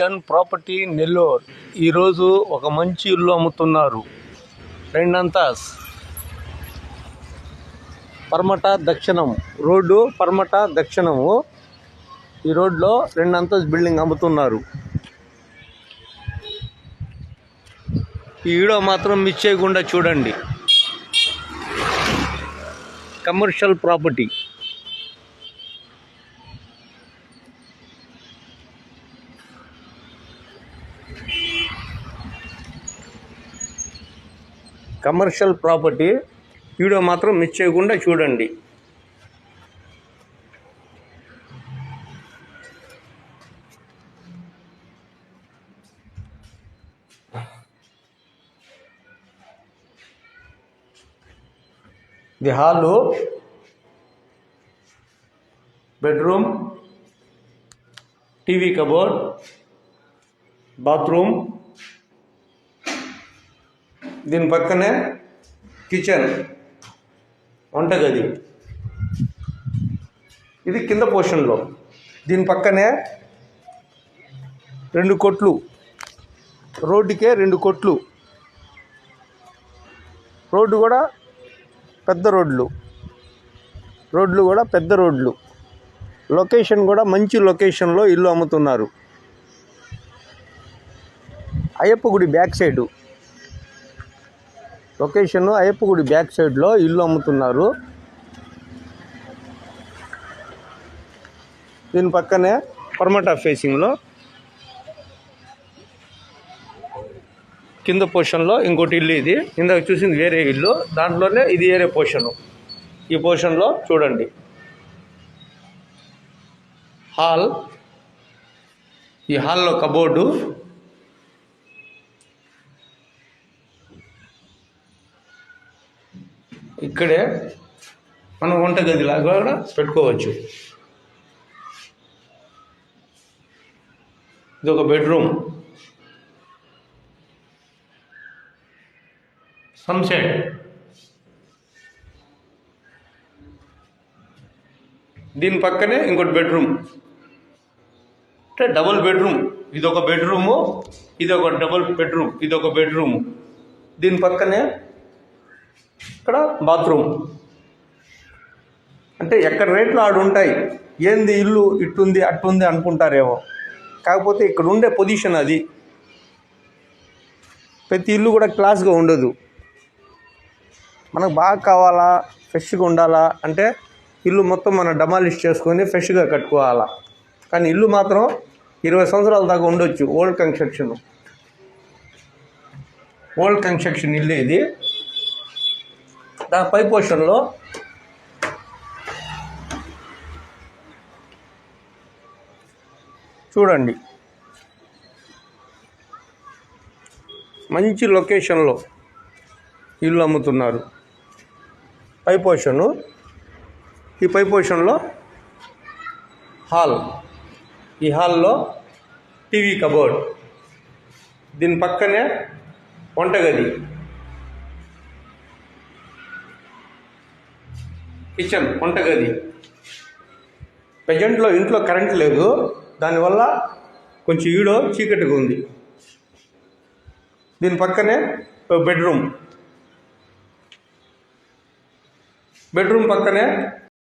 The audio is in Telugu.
Commercial property Nellore. ఈరోజు ఒక మంచి ఇల్లు అమ్ముతున్నారు. 2 అంతస్ పరమట దక్షిణం రోడ్డు, పరమట దక్షిణము. ఈ రోడ్లో 2 అంతస్ బిల్డింగ్ అమ్ముతున్నారు. ఈ వీడియో మాత్రం మిస్ చేయకుండా చూడండి. Commercial property. Commercial property video మాత్రం మిస్ చేయకుండా చూడండి. ఇది hall, bedroom, TV cupboard, bathroom, దీని పక్కనే కిచెన్, వంటగది. ఇది కింద పోర్షన్లో. దీని పక్కనే 2 కొట్లు, రోడ్డుకే 2 కొట్లు. రోడ్డు కూడా పెద్ద రోడ్లు కూడా పెద్ద రోడ్లు. లొకేషన్ కూడా మంచి లొకేషన్లో ఇల్లు అమ్ముతున్నారు. అయ్యప్ప గుడి బ్యాక్ సైడు లొకేషన్. అయ్యప్ప గుడి బ్యాక్ సైడ్లో ఇల్లు అమ్ముతున్నారు. దీని పక్కనే పరమట ఫేసింగ్లో కింద పోర్షన్లో ఇంకోటి ఇల్లు. ఇది ఇందాక చూసింది వేరే ఇల్లు, దాంట్లోనే ఇది వేరే పోర్షను. ఈ పోర్షన్లో చూడండి. హాల్, ఈ హాల్లో కబోర్డు, ఇక్కడే మనం వంటగదిలాగా కూడా పెట్టుకోవచ్చు. ఇది ఒక బెడ్రూమ్, సన్సెట్. దీని పక్కనే ఇంకోటి బెడ్రూమ్, అంటే డబుల్ బెడ్రూమ్. ఇది ఒక బెడ్రూము, ఇది ఒక డబుల్ బెడ్రూమ్, ఇది ఒక బెడ్రూము. దీని పక్కనే ఇక్కడ బాత్రూమ్. అంటే ఎక్కడ రేట్లు ఆడు ఉంటాయి. ఏంది ఇల్లు ఇట్టుంది అట్టుంది అనుకుంటారేమో, కాకపోతే ఇక్కడ ఉండే పొజిషన్ అది. ప్రతి ఇల్లు కూడా క్లాస్గా ఉండదు. మనకు బాగా కావాలా, ఫ్రెష్గా ఉండాలా అంటే ఇల్లు మొత్తం మనం డమాలిష్ చేసుకొని ఫ్రెష్గా కట్టుకోవాలా. కానీ ఇల్లు మాత్రం 20 సంవత్సరాల దాకా ఉండొచ్చు. ఓల్డ్ కన్స్ట్రక్షన్ ఇల్లు ఇది. దాని పై పోర్షన్లో చూడండి, మంచి లొకేషన్లో ఇల్లు అమ్ముతున్నారు. పై పోర్షను. ఈ పై పోర్షన్లో హాల్, ఈ హాల్లో టీవీ కబోర్డ్, దీని పక్కనే వంటగది, కిచెన్, వంటగది. ప్రజెంట్లో ఇంట్లో కరెంట్ లేదు, దానివల్ల కొంచెం ఈడో చీకటిగా ఉంది. దీని పక్కనే బెడ్రూమ్ పక్కనే